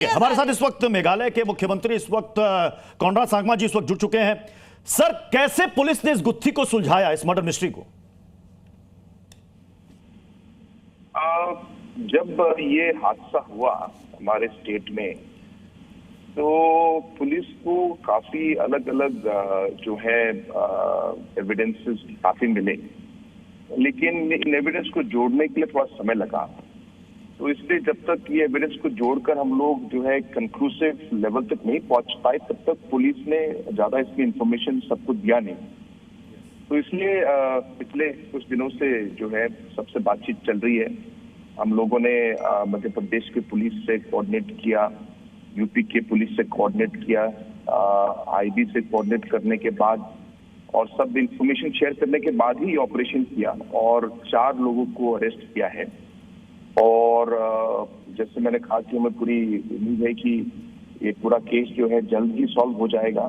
हमारे साथ इस वक्त मेघालय के मुख्यमंत्री इस वक्त कॉनराड सांगमा जी इस वक्त जुड़ चुके हैं। सर, कैसे पुलिस ने इस गुत्थी को सुलझाया, इस मर्डर मिस्ट्री को? जब ये हादसा हुआ हमारे स्टेट में, तो पुलिस को काफी अलग अलग जो है एविडेंसेस काफी मिले, लेकिन इन एविडेंस को जोड़ने के लिए थोड़ा समय लगा। तो इसलिए जब तक ये एविडेंस को जोड़कर हम लोग जो है कंक्लूसिव लेवल तक नहीं पहुंच पाए, तब तक पुलिस ने ज्यादा इसकी इंफॉर्मेशन सबको दिया नहीं। तो इसलिए पिछले कुछ दिनों से जो है सबसे बातचीत चल रही है। हम लोगों ने मध्य प्रदेश के पुलिस से कोऑर्डिनेट किया, यूपी के पुलिस से कोऑर्डिनेट किया, आईबी से कोऑर्डिनेट करने के बाद और सब इंफॉर्मेशन शेयर करने के बाद ही ऑपरेशन किया और 4 लोगों को अरेस्ट किया है। और जैसे मैंने कहा कि हमें पूरी उम्मीद है कि ये पूरा केस जो है जल्द ही सॉल्व हो जाएगा।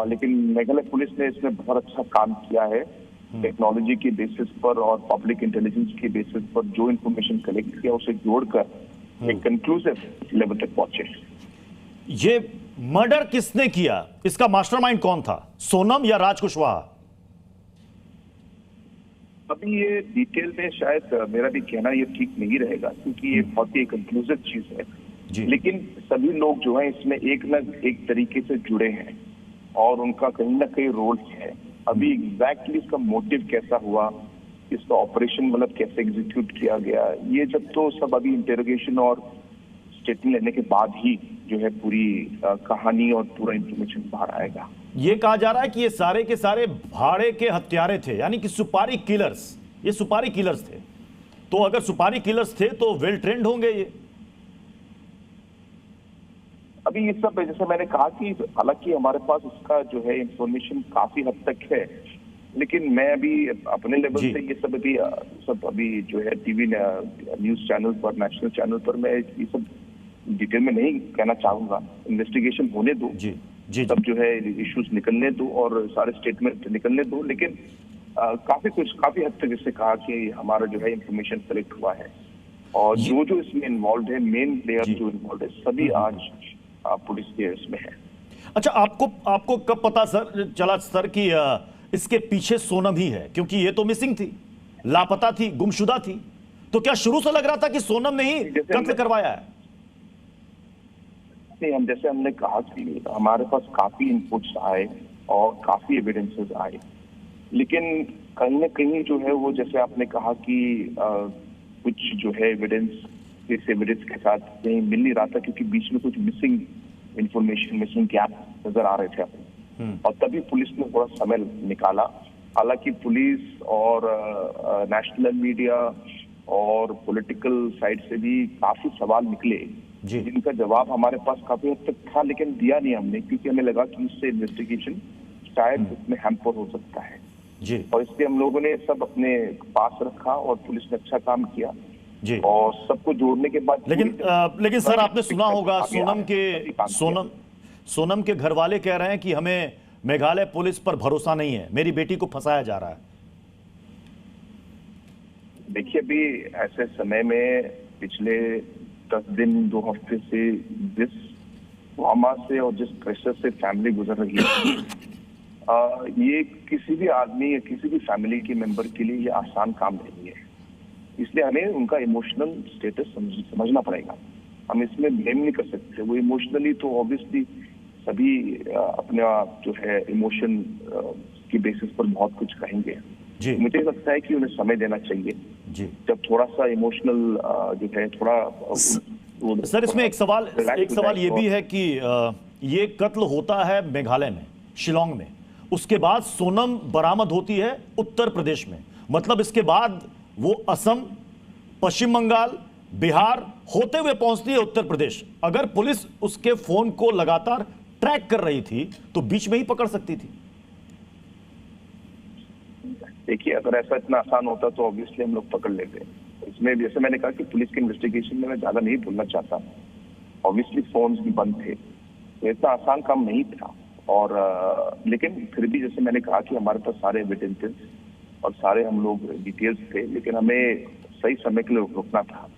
लेकिन मेघालय पुलिस ने इसमें बहुत अच्छा काम किया है। टेक्नोलॉजी के बेसिस पर और पब्लिक इंटेलिजेंस के बेसिस पर जो इन्फॉर्मेशन कलेक्ट किया उसे जोड़कर एक कंक्लूसिव लेवल तक पहुंचे। ये मर्डर किसने किया, इसका मास्टरमाइंड कौन था, सोनम या राज कुशवाहा? अभी ये डिटेल में शायद मेरा भी कहना ये ठीक नहीं रहेगा, क्योंकि ये बहुत ही कंक्लूसिव चीज है। लेकिन सभी लोग जो है इसमें एक न एक तरीके से जुड़े हैं और उनका कहीं ना कहीं रोल है। अभी एग्जैक्टली इसका मोटिव कैसा हुआ, इसका ऑपरेशन मतलब कैसे एग्जीक्यूट किया गया, ये जब तो सब अभी इंटेरोगेशन और स्टेटमेंट लेने के बाद ही जो है पूरी कहानी और पूरा इंफॉर्मेशन बाहर आएगा। ये कहा जा रहा है कि ये सारे के सारे भाड़े के हत्यारे थे, यानी कि सुपारी किलर्स। ये सुपारी किलर्स थे, तो अगर सुपारी किलर्स थे तो वेल ट्रेंड होंगे ये। अभी ये सब जैसे मैंने कहा कि हालांकि हमारे पास इसका जो है इंफॉर्मेशन काफी हद तक है, लेकिन मैं अभी अपने लेवल से ये सब अभी जो है टीवी न्यूज चैनल पर, नेशनल चैनल पर मैं ये सब डिटेल में नहीं कहना चाहूंगा। इन्वेस्टिगेशन होने दो, सब जो है इश्यूज निकलने दो और सारे स्टेटमेंट निकलने दो। लेकिन काफी हद तक जैसे कहा कि हमारा जो है इंफॉर्मेशन कलेक्ट हुआ है और जो इसमें इन्वॉल्व है, मेन प्लेयर जो इन्वॉल्व है, सभी आज पुलिस के इसमें है। अच्छा, आपको कब पता चला सर कि इसके पीछे सोनम ही है? क्योंकि ये तो मिसिंग थी, लापता थी, गुमशुदा थी। तो क्या शुरू से लग रहा था कि सोनम ने ही कत्ल करवाया है? नहीं, जैसे हमने कहा कि हमारे पास काफी इनपुट्स आए और काफी एविडेंसेस आए, लेकिन कहीं ना कहीं जो है वो जैसे आपने कहा कि कुछ जो है एविडेंस इस एविडेंस के साथ कहीं मिल नहीं रहा था, क्योंकि बीच में कुछ मिसिंग इंफॉर्मेशन, मिसिंग गैप नजर आ रहे थे। और तभी पुलिस ने थोड़ा समय निकाला। हालांकि पुलिस और नेशनल मीडिया और पॉलिटिकल साइड से भी काफी सवाल निकले, जिनका जवाब हमारे पास काफी हद तक था, लेकिन दिया नहीं हमने, क्योंकि हमें लगा कि इससे इन्वेस्टिगेशन शायद उसमें हैम्पर हो सकता है। और इसलिए हम लोगों ने सब अपने पास रखा और पुलिस ने अच्छा काम किया और सबको जोड़ने के बाद। लेकिन सर, आपने सुना होगा सोनम के घर वाले कह रहे हैं कि हमें मेघालय पुलिस पर भरोसा नहीं है, मेरी बेटी को फंसाया जा रहा है। देखिए, अभी ऐसे समय में पिछले 10 दिन 2 हफ्ते से जिस ट्रॉमा से और जिस प्रेशर से फैमिली गुजर रही है, ये किसी भी आदमी या किसी भी फैमिली के मेंबर के लिए ये आसान काम नहीं है। इसलिए हमें उनका इमोशनल स्टेटस समझना पड़ेगा। हम इसमें ब्लेम नहीं कर सकते। वो इमोशनली तो ऑब्वियसली सभी अपना जो है इमोशन की बेसिस पर बहुत कुछ कहेंगे। मुझे लगता है कि उन्हें समय देना चाहिए। जब थोड़ा सा इमोशनल जो है थोड़ा सर, इसमें एक सवाल ये भी है कि ये कत्ल होता है मेघालय में, शिलोंग में, उसके बाद सोनम बरामद होती है उत्तर प्रदेश में। मतलब इसके बाद वो असम, पश्चिम बंगाल, बिहार होते हुए पहुंचती है उत्तर प्रदेश। अगर पुलिस उसके फोन को लगातार ट्रैक कर रही थी तो बीच में ही पकड़ सकती थी। देखिए, अगर ऐसा इतना आसान होता तो ऑब्वियसली हम लोग पकड़ लेते। इसमें जैसे मैंने कहा कि पुलिस के इन्वेस्टिगेशन में मैं ज्यादा नहीं बोलना चाहता। ऑब्वियसली फोन्स भी बंद थे, तो इतना आसान काम नहीं था। और लेकिन फिर भी जैसे मैंने कहा कि हमारे पास सारे एविडेंसेस और सारे हम लोग डिटेल्स थे, लेकिन हमें सही समय के लिए रुकना था।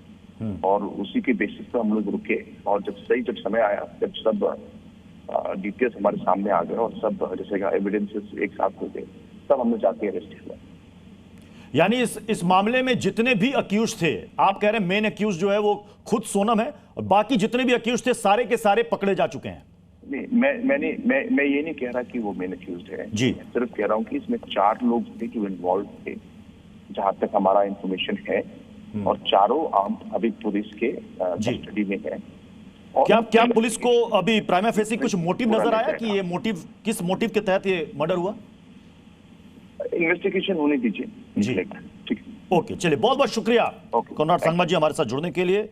और उसी के बेसिस पर हम लोग रुके, और जब समय आया, जब सब डिटेल्स हमारे सामने आ गए और सब जैसे एविडेंसेस एक साथ हो गए, तब हमने जाके अरेस्ट किया। यानी इस मामले में जितने भी अक्यूज थे, आप कह रहे हैं मेन अक्यूज जो है वो खुद सोनम है, और बाकी जितने भी अक्यूज थे सारे के सारे पकड़े जा चुके हैं? नहीं, मैं ये नहीं कह रहा कि वो मेन अक्यूज्ड है जी। मैं सिर्फ कह रहा हूँ कि इसमें 4 लोग थे जो इन्वॉल्व थे, जहां तक हमारा इंफॉर्मेशन है, और चारों अभी पुलिस के कस्टडी में है। और क्या पुलिस को अभी प्राइमा फेसी कुछ मोटिव नजर आया कि ये मोटिव, किस मोटिव के तहत ये मर्डर हुआ? इन्वेस्टिगेशन होने दीजिए। जी। ठीक है। ओके, चलिए, बहुत बहुत शुक्रिया ओके, कॉनराड संगमा जी हमारे साथ जुड़ने के लिए।